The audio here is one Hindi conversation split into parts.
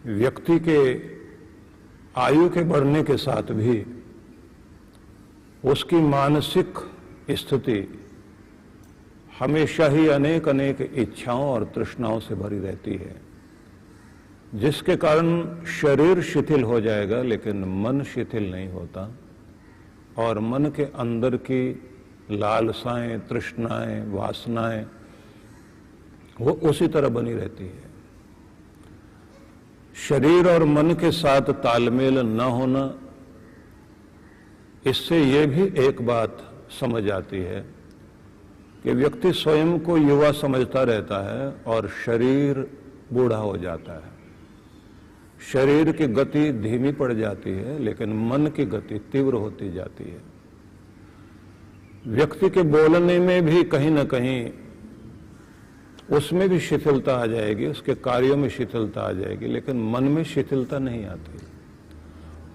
व्यक्ति के आयु के बढ़ने के साथ भी उसकी मानसिक स्थिति हमेशा ही अनेक अनेक इच्छाओं और तृष्णाओं से भरी रहती है, जिसके कारण शरीर शिथिल हो जाएगा लेकिन मन शिथिल नहीं होता और मन के अंदर की लालसाएं, तृष्णाएं, वासनाएं वो उसी तरह बनी रहती है। शरीर और मन के साथ तालमेल न होना, इससे ये भी एक बात समझ आती है कि व्यक्ति स्वयं को युवा समझता रहता है और शरीर बूढ़ा हो जाता है। शरीर की गति धीमी पड़ जाती है लेकिन मन की गति तीव्र होती जाती है। व्यक्ति के बोलने में भी कहीं ना कहीं उसमें भी शिथिलता आ जाएगी, उसके कार्यों में शिथिलता आ जाएगी, लेकिन मन में शिथिलता नहीं आती।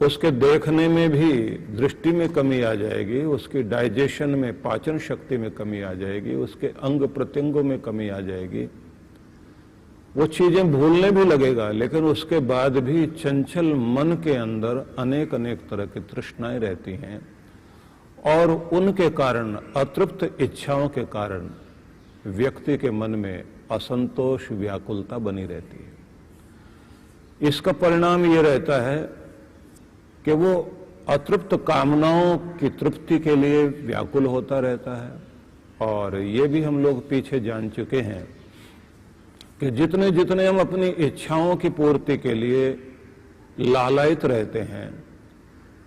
उसके देखने में भी दृष्टि में कमी आ जाएगी, उसकी डाइजेशन में, पाचन शक्ति में कमी आ जाएगी, उसके अंग प्रत्यंगों में कमी आ जाएगी। वो चीजें भूलने भी लगेगा, लेकिन उसके बाद भी चंचल मन के अंदर अनेक अनेक तरह की तृष्णाएं रहती हैं और उनके कारण, अतृप्त इच्छाओं के कारण व्यक्ति के मन में असंतोष, व्याकुलता बनी रहती है। इसका परिणाम ये रहता है कि वो अतृप्त कामनाओं की तृप्ति के लिए व्याकुल होता रहता है। और ये भी हम लोग पीछे जान चुके हैं कि जितने जितने हम अपनी इच्छाओं की पूर्ति के लिए लालायित रहते हैं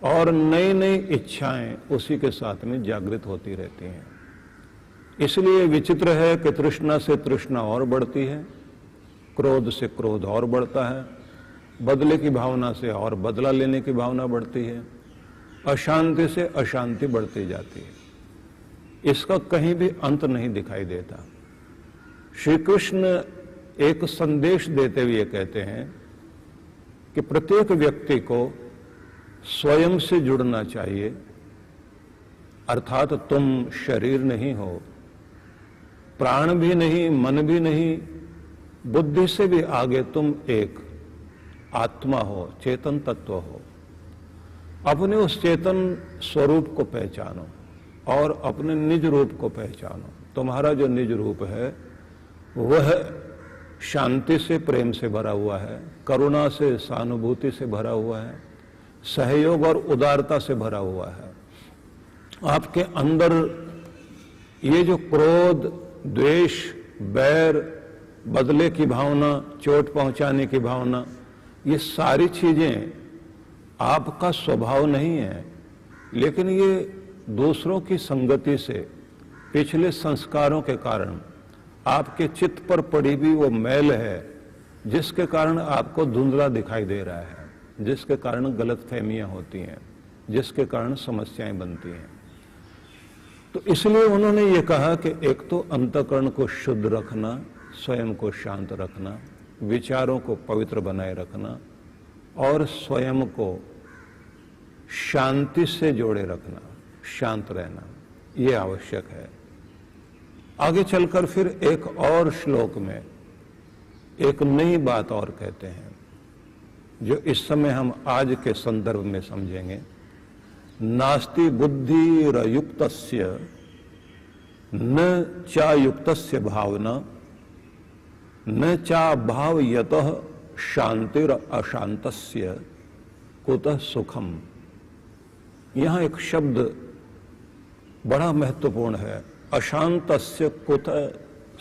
और नई नई इच्छाएं उसी के साथ में जागृत होती रहती हैं। इसलिए विचित्र है कि तृष्णा से तृष्णा और बढ़ती है, क्रोध से क्रोध और बढ़ता है, बदले की भावना से और बदला लेने की भावना बढ़ती है, अशांति से अशांति बढ़ती जाती है। इसका कहीं भी अंत नहीं दिखाई देता। श्री कृष्ण एक संदेश देते हुए कहते हैं कि प्रत्येक व्यक्ति को स्वयं से जुड़ना चाहिए, अर्थात तुम शरीर नहीं हो, प्राण भी नहीं, मन भी नहीं, बुद्धि से भी आगे तुम एक आत्मा हो, चेतन तत्व हो। अपने उस चेतन स्वरूप को पहचानो और अपने निज रूप को पहचानो। तुम्हारा जो निज रूप है वह शांति से, प्रेम से भरा हुआ है, करुणा से, सहानुभूति से भरा हुआ है, सहयोग और उदारता से भरा हुआ है। आपके अंदर ये जो क्रोध, द्वेष, बैर, बदले की भावना, चोट पहुंचाने की भावना, ये सारी चीजें आपका स्वभाव नहीं है, लेकिन ये दूसरों की संगति से, पिछले संस्कारों के कारण आपके चित्त पर पड़ी भी वो मैल है, जिसके कारण आपको धुंधला दिखाई दे रहा है, जिसके कारण गलतफहमियां होती हैं, जिसके कारण समस्याएं बनती हैं। तो इसलिए उन्होंने ये कहा कि एक तो अंतःकरण को शुद्ध रखना, स्वयं को शांत रखना, विचारों को पवित्र बनाए रखना और स्वयं को शांति से जोड़े रखना, शांत रहना, ये आवश्यक है। आगे चलकर फिर एक और श्लोक में एक नई बात और कहते हैं, जो इस समय हम आज के संदर्भ में समझेंगे। नास्ति बुद्धिरयुक्तस्य न चायुक्तस्य भावना न चा भावयतः शांतिर अशांतस्य कुतः सुखम। यहां एक शब्द बड़ा महत्वपूर्ण है, अशांतस्य कुतः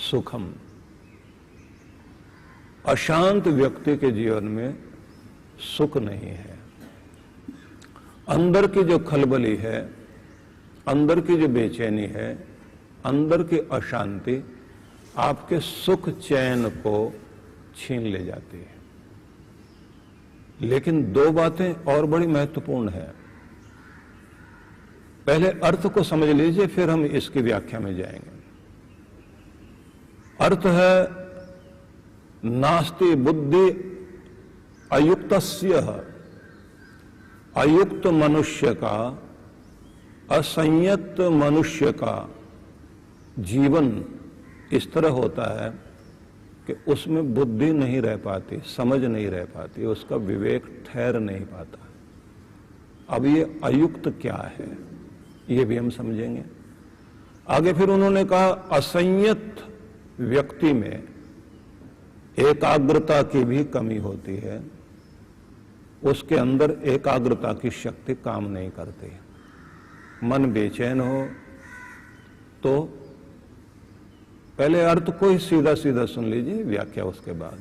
सुखम। अशांत व्यक्ति के जीवन में सुख नहीं है। अंदर की जो खलबली है, अंदर की जो बेचैनी है, अंदर की अशांति आपके सुख चैन को छीन ले जाती है। लेकिन दो बातें और बड़ी महत्वपूर्ण है। पहले अर्थ को समझ लीजिए, फिर हम इसकी व्याख्या में जाएंगे। अर्थ है नास्ति बुद्धि अयुक्तस्य, अयुक्त मनुष्य का, असंयत मनुष्य का जीवन इस तरह होता है कि उसमें बुद्धि नहीं रह पाती, समझ नहीं रह पाती, उसका विवेक ठहर नहीं पाता। अब ये अयुक्त क्या है, ये भी हम समझेंगे आगे। फिर उन्होंने कहा असंयत व्यक्ति में एकाग्रता की भी कमी होती है, उसके अंदर एकाग्रता की शक्ति काम नहीं करती। मन बेचैन हो तो पहले अर्थ को ही सीधा सीधा सुन लीजिए, व्याख्या उसके बाद।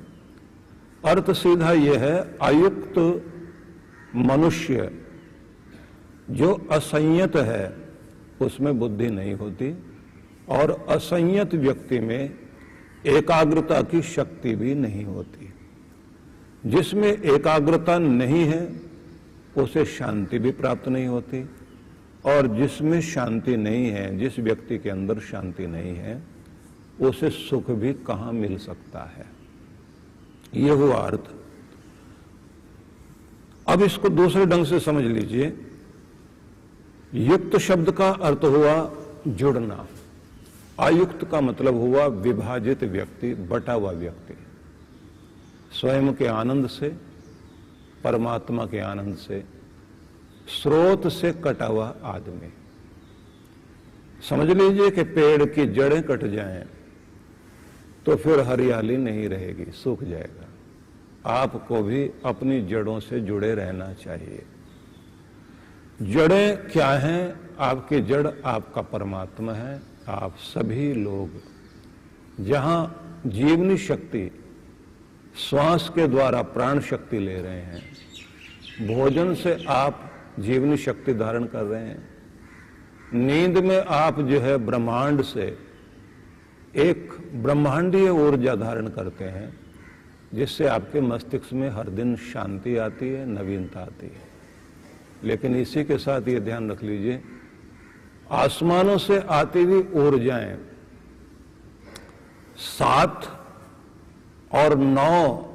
अर्थ सीधा यह है, अयुक्त मनुष्य जो असंयत है उसमें बुद्धि नहीं होती, और असंयत व्यक्ति में एकाग्रता की शक्ति भी नहीं होती। जिसमें एकाग्रता नहीं है उसे शांति भी प्राप्त नहीं होती, और जिसमें शांति नहीं है, जिस व्यक्ति के अंदर शांति नहीं है, उसे सुख भी कहां मिल सकता है। यह हुआ अर्थ। अब इसको दूसरे ढंग से समझ लीजिए। युक्त शब्द का अर्थ हुआ जुड़ना, अयुक्त का मतलब हुआ विभाजित व्यक्ति, बटा हुआ व्यक्ति, स्वयं के आनंद से, परमात्मा के आनंद से, स्रोत से कटा हुआ आदमी। समझ लीजिए कि पेड़ की जड़ें कट जाएं तो फिर हरियाली नहीं रहेगी, सूख जाएगा। आपको भी अपनी जड़ों से जुड़े रहना चाहिए। जड़ें क्या हैं? आपकी जड़ आपका परमात्मा है। आप सभी लोग जहां जीवनी शक्ति श्वास के द्वारा प्राण शक्ति ले रहे हैं, भोजन से आप जीवनी शक्ति धारण कर रहे हैं, नींद में आप जो है ब्रह्मांड से एक ब्रह्मांडीय ऊर्जा धारण करते हैं, जिससे आपके मस्तिष्क में हर दिन शांति आती है, नवीनता आती है। लेकिन इसी के साथ ये ध्यान रख लीजिए, आसमानों से आती हुई ऊर्जाएं 7 और 9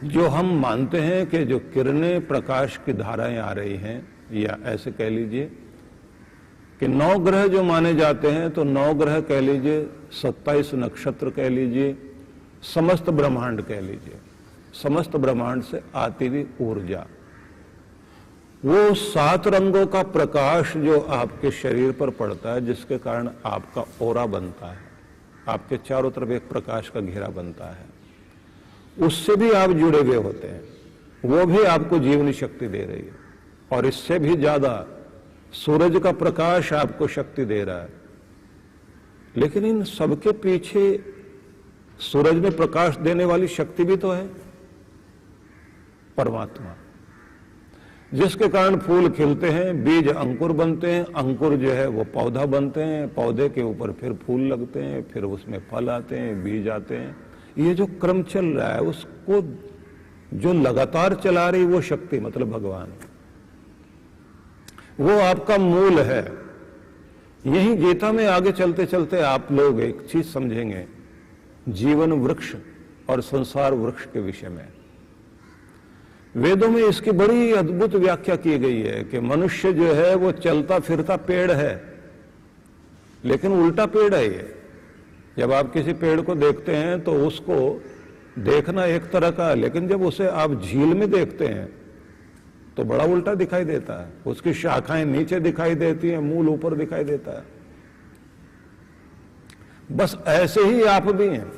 जो हम मानते हैं कि जो किरणें प्रकाश की धाराएं आ रही हैं, या ऐसे कह लीजिए कि 9 ग्रह जो माने जाते हैं, तो 9 ग्रह कह लीजिए, 27 नक्षत्र कह लीजिए, समस्त ब्रह्मांड कह लीजिए, समस्त ब्रह्मांड से आती हुई ऊर्जा, वो 7 रंगों का प्रकाश जो आपके शरीर पर पड़ता है, जिसके कारण आपका ओरा बनता है, आपके चारों तरफ एक प्रकाश का घेरा बनता है, उससे भी आप जुड़े हुए होते हैं। वो भी आपको जीवनी शक्ति दे रही है, और इससे भी ज्यादा सूरज का प्रकाश आपको शक्ति दे रहा है। लेकिन इन सबके पीछे सूरज में प्रकाश देने वाली शक्ति भी तो है, परमात्मा, जिसके कारण फूल खिलते हैं, बीज अंकुर बनते हैं, अंकुर जो है वो पौधा बनते हैं, पौधे के ऊपर फिर फूल लगते हैं, फिर उसमें फल आते हैं, बीज आते हैं। ये जो क्रम चल रहा है, उसको जो लगातार चला रही वो शक्ति मतलब भगवान, वो आपका मूल है। यही गीता में आगे चलते चलते आप लोग एक चीज समझेंगे, जीवन वृक्ष और संसार वृक्ष के विषय में। वेदों में इसकी बड़ी अद्भुत व्याख्या की गई है कि मनुष्य जो है वो चलता फिरता पेड़ है, लेकिन उल्टा पेड़ है ये। जब आप किसी पेड़ को देखते हैं तो उसको देखना एक तरह का, लेकिन जब उसे आप झील में देखते हैं तो बड़ा उल्टा दिखाई देता है। उसकी शाखाएं नीचे दिखाई देती हैं, मूल ऊपर दिखाई देता है। बस ऐसे ही आप भी हैं,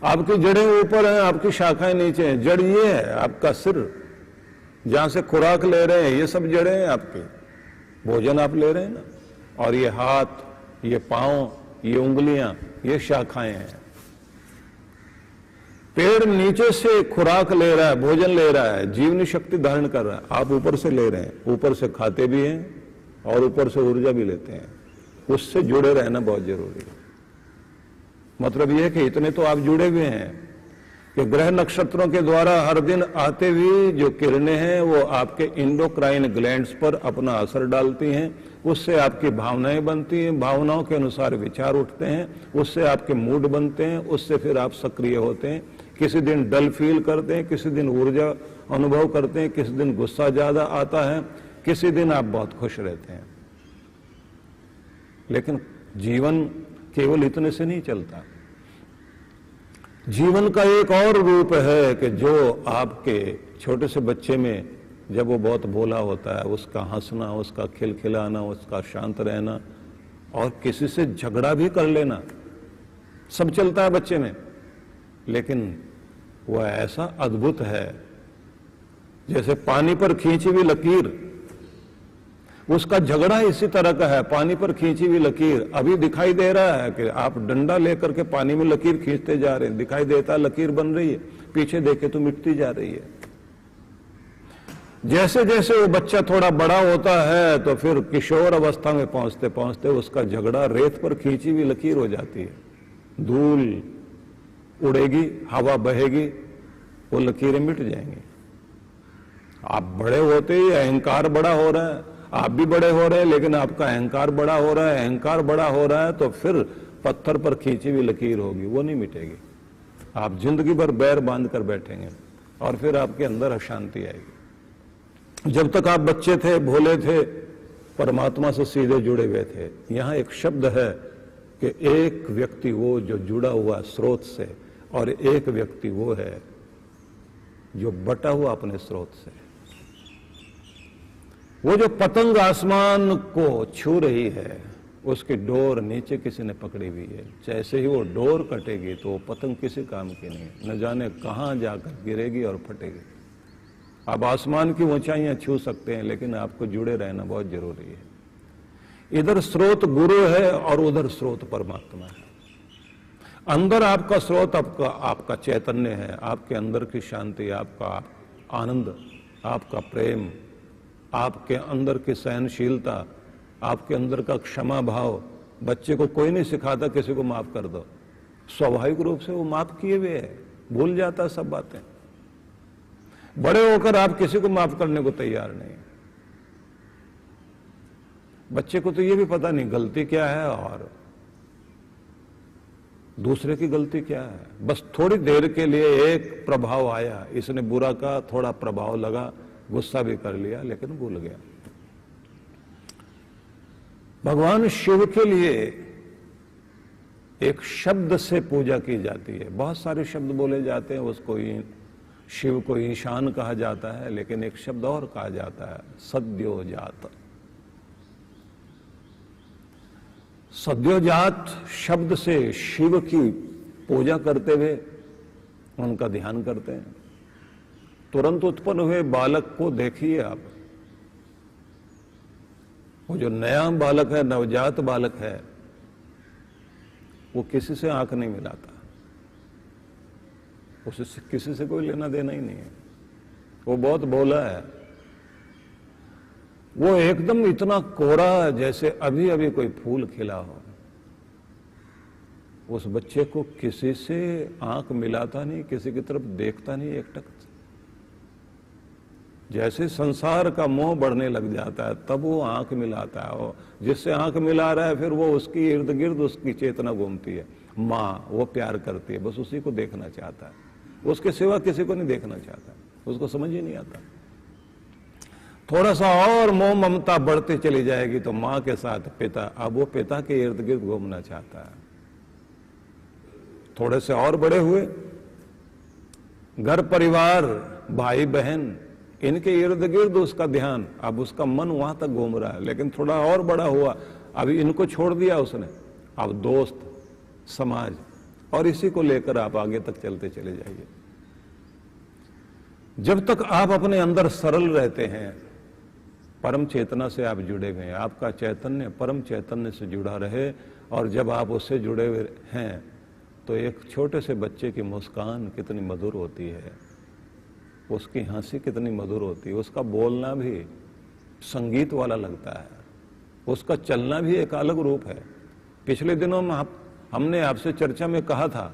आपकी जड़ें ऊपर हैं, आपकी शाखाएं नीचे हैं। जड़ ये है आपका सिर, जहां से खुराक ले रहे हैं, ये सब जड़ें हैं आपकी, भोजन आप ले रहे हैं ना, और ये हाथ, ये पांव, ये उंगलियां, ये शाखाएं हैं। पेड़ नीचे से खुराक ले रहा है, भोजन ले रहा है, जीवनी शक्ति धारण कर रहा है, आप ऊपर से ले रहे हैं, ऊपर से खाते भी हैं और ऊपर से ऊर्जा भी लेते हैं। उससे जुड़े रहना बहुत जरूरी है। मतलब यह कि इतने तो आप जुड़े हुए हैं कि ग्रह नक्षत्रों के द्वारा हर दिन आते हुए जो किरणें हैं वो आपके इंडोक्राइन ग्लैंड्स पर अपना असर डालती हैं, उससे आपकी भावनाएं बनती हैं, भावनाओं के अनुसार विचार उठते हैं, उससे आपके मूड बनते हैं, उससे फिर आप सक्रिय होते हैं। किसी दिन डल फील करते हैं, किसी दिन ऊर्जा अनुभव करते हैं, किसी दिन गुस्सा ज्यादा आता है, किसी दिन आप बहुत खुश रहते हैं। लेकिन जीवन केवल इतने से नहीं चलता। जीवन का एक और रूप है कि जो आपके छोटे से बच्चे में जब वो बहुत भोला होता है, उसका हंसना, उसका खिलखिलाना, उसका शांत रहना और किसी से झगड़ा भी कर लेना, सब चलता है बच्चे में। लेकिन वह ऐसा अद्भुत है जैसे पानी पर खींची हुई लकीर। उसका झगड़ा इसी तरह का है, पानी पर खींची हुई लकीर। अभी दिखाई दे रहा है कि आप डंडा लेकर के पानी में लकीर खींचते जा रहे हैं, दिखाई देता है लकीर बन रही है, पीछे देखे तो मिटती जा रही है। जैसे जैसे वो बच्चा थोड़ा बड़ा होता है तो फिर किशोर अवस्था में पहुंचते पहुंचते उसका झगड़ा रेत पर खींची हुई लकीर हो जाती है। धूल उड़ेगी, हवा बहेगी, वो लकीरें मिट जाएंगी। आप बड़े होते ही अहंकार बड़ा हो रहा है, आप भी बड़े हो रहे हैं, लेकिन आपका अहंकार बड़ा हो रहा है। अहंकार बड़ा हो रहा है तो फिर पत्थर पर खींची हुई लकीर होगी, वो नहीं मिटेगी। आप जिंदगी भर बैर बांध कर बैठेंगे और फिर आपके अंदर अशांति आएगी। जब तक आप बच्चे थे, भोले थे, परमात्मा से सीधे जुड़े हुए थे। यहां एक शब्द है कि एक व्यक्ति वो जो जुड़ा हुआ स्रोत से, और एक व्यक्ति वो है जो बटा हुआ अपने स्रोत से। वो जो पतंग आसमान को छू रही है, उसकी डोर नीचे किसी ने पकड़ी हुई है। जैसे ही वो डोर कटेगी तो वो पतंग किसी काम की नहीं, न जाने कहां जाकर गिरेगी और फटेगी। आप आसमान की ऊंचाइयां छू सकते हैं, लेकिन आपको जुड़े रहना बहुत जरूरी है। इधर स्रोत गुरु है और उधर स्रोत परमात्मा है। अंदर आपका स्रोत आपका चैतन्य है, आपके अंदर की शांति, आपका आनंद, आपका प्रेम, आपके अंदर की सहनशीलता, आपके अंदर का क्षमा भाव। बच्चे को कोई नहीं सिखाता किसी को माफ कर दो, स्वाभाविक रूप से वो माफ किए हुए है, भूल जाता सब बातें। बड़े होकर आप किसी को माफ करने को तैयार नहीं। बच्चे को तो ये भी पता नहीं गलती क्या है और दूसरे की गलती क्या है। बस थोड़ी देर के लिए एक प्रभाव आया, इसने बुरा कहा, थोड़ा प्रभाव लगा, गुस्सा भी कर लिया, लेकिन भूल गया। भगवान शिव के लिए एक शब्द से पूजा की जाती है। बहुत सारे शब्द बोले जाते हैं, उसको शिव को ईशान कहा जाता है, लेकिन एक शब्द और कहा जाता है, सद्योजात। सद्योजात शब्द से शिव की पूजा करते हुए उनका ध्यान करते हैं। तुरंत उत्पन्न हुए बालक को देखिए आप, वो जो नया बालक है, नवजात बालक है, वो किसी से आंख नहीं मिलाता, उसे किसी से कोई लेना देना ही नहीं है। वो बहुत भोला है, वो एकदम इतना कोरा जैसे अभी अभी कोई फूल खिला हो। उस बच्चे को किसी से आंख मिलाता नहीं, किसी की तरफ देखता नहीं एक टक। जैसे संसार का मोह बढ़ने लग जाता है तब वो आंख मिलाता है, और जिससे आंख मिला रहा है फिर वो उसकी इर्द गिर्द उसकी चेतना घूमती है। माँ वो प्यार करती है, बस उसी को देखना चाहता है, उसके सिवा किसी को नहीं देखना चाहता, उसको समझ ही नहीं आता। थोड़ा सा और मोह ममता बढ़ती चली जाएगी तो माँ के साथ पिता, अब वो पिता के इर्द गिर्द घूमना चाहता है। थोड़े से और बड़े हुए, घर परिवार, भाई बहन, इनके इर्द गिर्द उसका ध्यान, अब उसका मन वहां तक घूम रहा है। लेकिन थोड़ा और बड़ा हुआ, अभी इनको छोड़ दिया उसने, अब दोस्त, समाज, और इसी को लेकर आप आगे तक चलते चले जाइए। जब तक आप अपने अंदर सरल रहते हैं, परम चेतना से आप जुड़े हुए हैं, आपका चैतन्य परम चैतन्य से जुड़ा रहे, और जब आप उससे जुड़े हुए हैं तो एक छोटे से बच्चे की मुस्कान कितनी मधुर होती है, उसकी हंसी कितनी मधुर होती है, उसका बोलना भी संगीत वाला लगता है, उसका चलना भी एक अलग रूप है। पिछले दिनों में हमने आपसे चर्चा में कहा था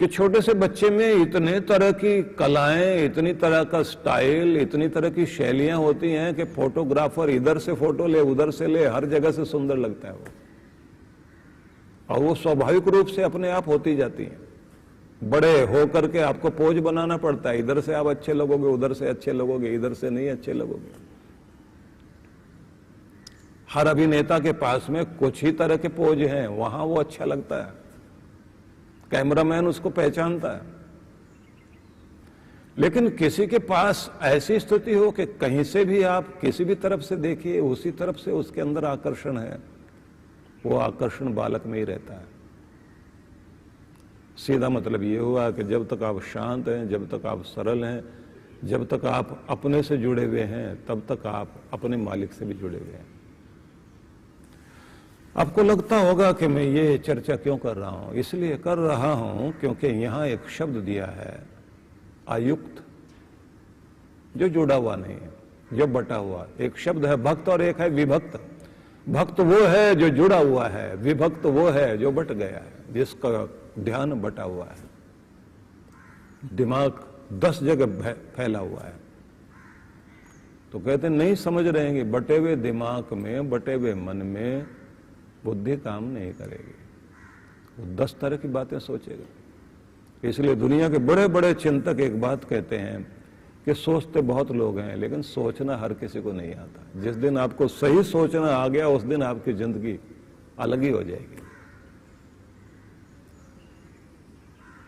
कि छोटे से बच्चे में इतने तरह की कलाएं, इतनी तरह का स्टाइल, इतनी तरह की शैलियां होती हैं कि फोटोग्राफर इधर से फोटो ले, उधर से ले, हर जगह से सुंदर लगता है वो, और वो स्वाभाविक रूप से अपने आप होती जाती हैं। बड़े हो करके आपको पोज बनाना पड़ता है, इधर से आप अच्छे लगोगे, उधर से अच्छे लगोगे, इधर से नहीं अच्छे लगोगे। हर अभिनेता के पास में कुछ ही तरह के पोज हैं, वहां वो अच्छा लगता है, कैमरामैन उसको पहचानता है। लेकिन किसी के पास ऐसी स्थिति हो कि कहीं से भी आप किसी भी तरफ से देखिए, उसी तरफ से उसके अंदर आकर्षण है, वो आकर्षण बालक में ही रहता है। सीधा मतलब ये हुआ कि जब तक आप शांत हैं, जब तक आप सरल हैं, जब तक आप अपने से जुड़े हुए हैं, तब तक आप अपने मालिक से भी जुड़े हुए हैं। आपको लगता होगा कि मैं ये चर्चा क्यों कर रहा हूं। इसलिए कर रहा हूं क्योंकि यहां एक शब्द दिया है, आयुक्त, जो जुड़ा हुआ नहीं है, जो बटा हुआ। एक शब्द है भक्त और एक है विभक्त। भक्त वो है जो जुड़ा हुआ है, विभक्त वो है जो बट गया है, जिसका ध्यान बटा हुआ है। दिमाग 10 जगह फैला हुआ है। तो कहते नहीं समझ रहे हैं कि बटे हुए दिमाग में, बटे हुए मन में बुद्धि काम नहीं करेगी, वो 10 तरह की बातें सोचेगा। इसलिए दुनिया के बड़े बड़े चिंतक एक बात कहते हैं कि सोचते बहुत लोग हैं, लेकिन सोचना हर किसी को नहीं आता। जिस दिन आपको सही सोचना आ गया, उस दिन आपकी जिंदगी अलग ही हो जाएगी।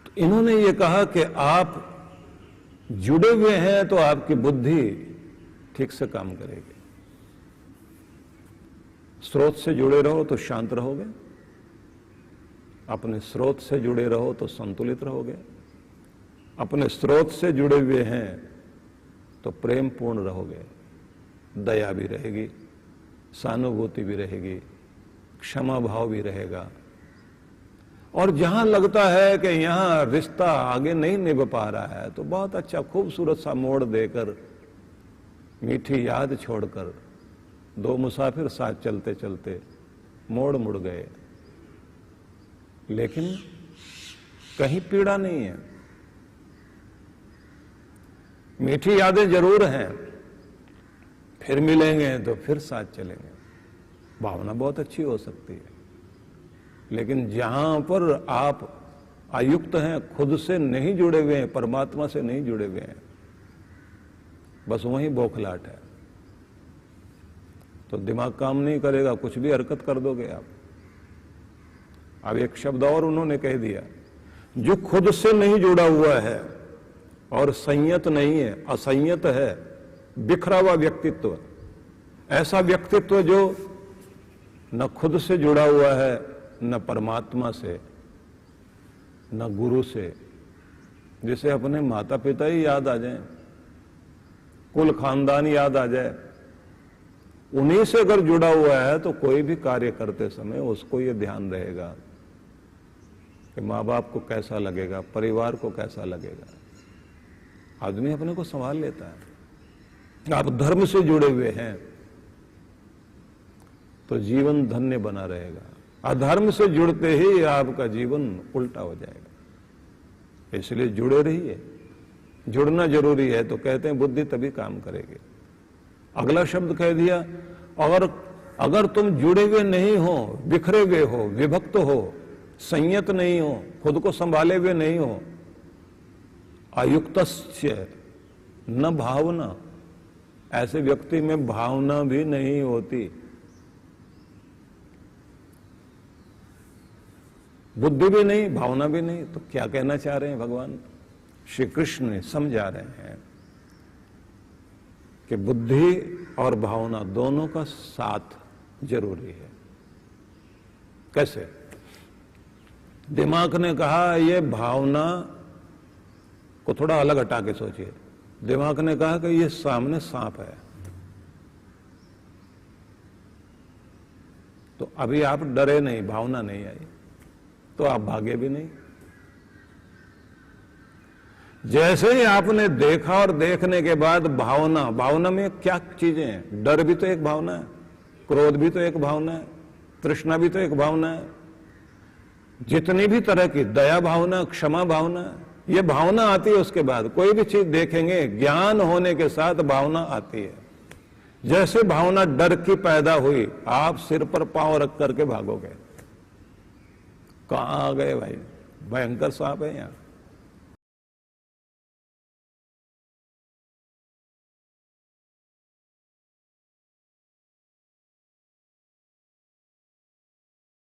तो इन्होंने ये कहा कि आप जुड़े हुए हैं तो आपकी बुद्धि ठीक से काम करेगी। स्रोत से जुड़े रहो तो शांत रहोगे, अपने स्रोत से जुड़े रहो तो संतुलित रहोगे। अपने स्रोत से जुड़े हुए हैं तो प्रेम पूर्ण रहोगे, दया भी रहेगी, सहानुभूति भी रहेगी, क्षमा भाव भी रहेगा। और जहां लगता है कि यहां रिश्ता आगे नहीं निभ पा रहा है, तो बहुत अच्छा खूबसूरत सा मोड़ देकर, मीठी याद छोड़कर, 2 मुसाफिर साथ चलते चलते मोड़ मुड़ गए, लेकिन कहीं पीड़ा नहीं है। मीठी यादें जरूर हैं, फिर मिलेंगे तो फिर साथ चलेंगे, भावना बहुत अच्छी हो सकती है। लेकिन जहां पर आप आयुक्त हैं, खुद से नहीं जुड़े हुए हैं, परमात्मा से नहीं जुड़े हुए हैं, बस वहीं बौखलाहट है। तो दिमाग काम नहीं करेगा, कुछ भी हरकत कर दोगे आप। अब एक शब्द और उन्होंने कह दिया, जो खुद से नहीं जुड़ा हुआ है और संयत नहीं है, असंयत है, बिखरा हुआ व्यक्तित्व, ऐसा व्यक्तित्व जो न खुद से जुड़ा हुआ है, न परमात्मा से, न गुरु से, जिसे अपने माता पिता ही याद आ जाए, कुल खानदान याद आ जाए, उन्हीं से अगर जुड़ा हुआ है तो कोई भी कार्य करते समय उसको ये ध्यान रहेगा कि माँ बाप को कैसा लगेगा, परिवार को कैसा लगेगा। आदमी अपने को संभाल लेता है। आप धर्म से जुड़े हुए हैं तो जीवन धन्य बना रहेगा, अधर्म से जुड़ते ही आपका जीवन उल्टा हो जाएगा। इसलिए जुड़े रहिए, जुड़ना जरूरी है। तो कहते हैं बुद्धि तभी काम करेगी। अगला शब्द कह दिया, अगर तुम जुड़े हुए नहीं हो, बिखरे हुए हो, विभक्त हो, संयत नहीं हो, खुद को संभाले हुए नहीं हो, अयुक्तस्य न भावना, ऐसे व्यक्ति में भावना भी नहीं होती, बुद्धि भी नहीं, भावना भी नहीं। तो क्या कहना चाह रहे हैं भगवान श्री कृष्ण समझा रहे हैं कि बुद्धि और भावना दोनों का साथ जरूरी है। कैसे? दिमाग ने कहा ये भावना को थोड़ा अलग हटा के सोचिए। दिमाग ने कहा कि ये सामने सांप है, तो अभी आप डरे नहीं, भावना नहीं आई, तो आप भागे भी नहीं। जैसे ही आपने देखा और देखने के बाद भावना में क्या चीजें हैं? डर भी तो एक भावना है, क्रोध भी तो एक भावना है, तृष्णा भी तो एक भावना है, जितनी भी तरह की दया भावना, क्षमा भावना, ये भावना आती है। उसके बाद कोई भी चीज देखेंगे, ज्ञान होने के साथ भावना आती है। जैसे भावना डर की पैदा हुई, आप सिर पर पांव रख करके भागोगे। कहां आ गए भाई, भयंकर सांप है यहां।